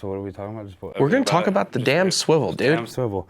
So what are we talking about? We're going to talk about the damn swivel, dude. Damn swivel.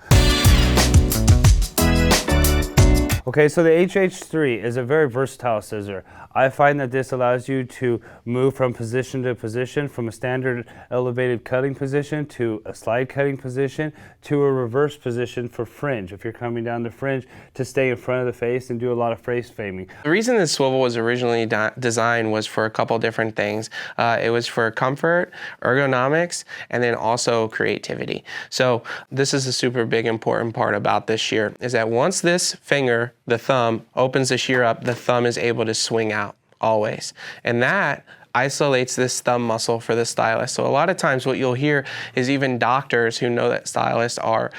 Okay, so the HH3 is a very versatile scissor. I find that this allows you to move from position to position, from a standard elevated cutting position to a slide cutting position to a reverse position for fringe. If you're coming down the fringe, to stay in front of the face and do a lot of face framing. The reason this swivel was originally designed was for a couple different things. It was for comfort, ergonomics, and then also creativity. So this is a super big important part about this shear, is that once this finger, the thumb, opens the shear up, the thumb is able to swing out always. And that isolates this thumb muscle for the stylist. So a lot of times what you'll hear is even doctors who know that stylists are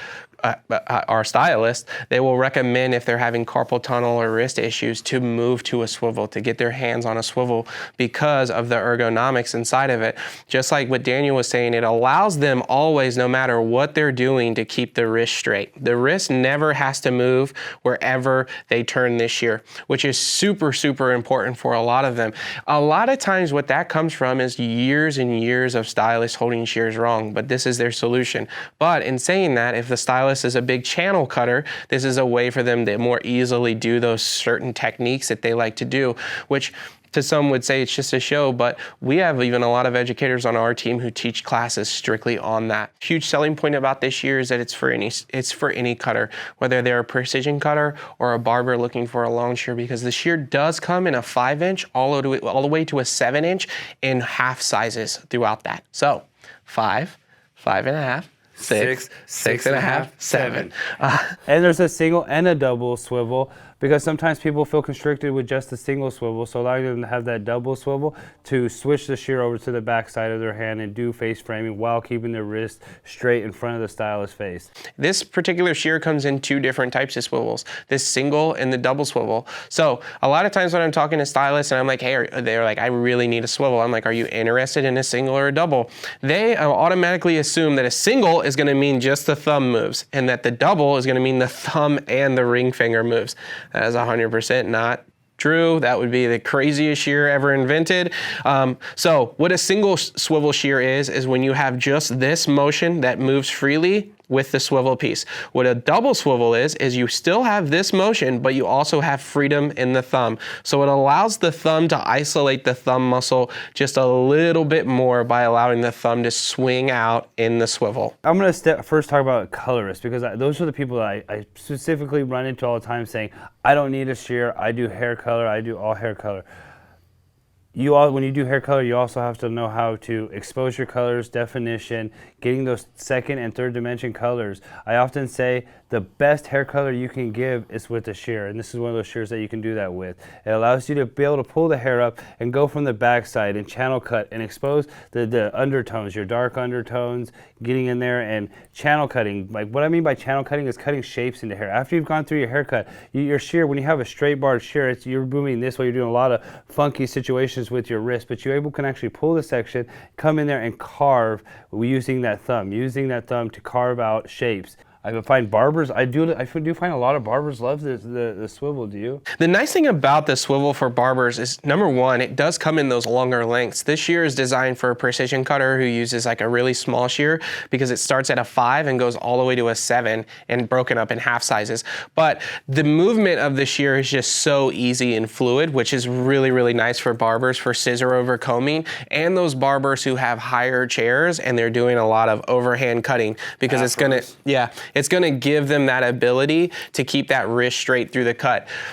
stylists, they will recommend, if they're having carpal tunnel or wrist issues, to move to a swivel, to get their hands on a swivel because of the ergonomics inside of it. Just like what Daniel was saying, it allows them always, no matter what they're doing, to keep the wrist straight. The wrist never has to move wherever they turn this shear, which is super, super important for a lot of them. A lot of times what that comes from is years and years of stylists holding shears wrong, but this is their solution. But in saying that, if the stylist is a big channel cutter, this is a way for them to more easily do those certain techniques that they like to do, which to some would say it's just a show, but we have even a lot of educators on our team who teach classes strictly on that. Huge selling point about this shear is that it's for any cutter, whether they're a precision cutter or a barber looking for a long shear, because the shear does come in a 5-inch all the way to a 7-inch in half sizes throughout that. So 5, 5.5, 6, 6.5, 7. And there's a single and a double swivel, because sometimes people feel constricted with just a single swivel, so allowing them to have that double swivel to switch the shear over to the back side of their hand and do face framing while keeping their wrist straight in front of the stylist's face. This particular shear comes in 2 different types of swivels, this single and the double swivel. So a lot of times when I'm talking to stylists and I'm like, hey, they're like, I really need a swivel. I'm like, are you interested in a single or a double? They automatically assume that a single is going to mean just the thumb moves, and that the double is going to mean the thumb and the ring finger moves. That is 100% not true. That would be the craziest shear ever invented. So what a single swivel shear is when you have just this motion that moves freely with the swivel piece. What a double swivel is you still have this motion, but you also have freedom in the thumb. So it allows the thumb to isolate the thumb muscle just a little bit more by allowing the thumb to swing out in the swivel. I'm going to first talk about colorists, because those are the people that I specifically run into all the time saying, I don't need a shear, I do hair color, I do all hair color. When you do hair color, you also have to know how to expose your colors, definition, getting those second and third dimension colors. I often say the best hair color you can give is with a shear, and this is one of those shears that you can do that with. It allows you to be able to pull the hair up and go from the backside and channel cut and expose the undertones, your dark undertones, getting in there and channel cutting. Like, what I mean by channel cutting is cutting shapes into hair. After you've gone through your haircut, your shear, when you have a straight barred shear, you're moving this way, you're doing a lot of funky situations with your wrist, but you can actually pull the section, come in there and carve using that thumb to carve out shapes. I find barbers, I do find a lot of barbers love the swivel. Do you? The nice thing about the swivel for barbers is, number one, it does come in those longer lengths. This shear is designed for a precision cutter who uses like a really small shear, because it starts at a 5 and goes all the way to a 7 and broken up in half sizes. But the movement of the shear is just so easy and fluid, which is really, really nice for barbers for scissor over combing, and those barbers who have higher chairs and they're doing a lot of overhand cutting, because it's gonna give them that ability to keep that wrist straight through the cut.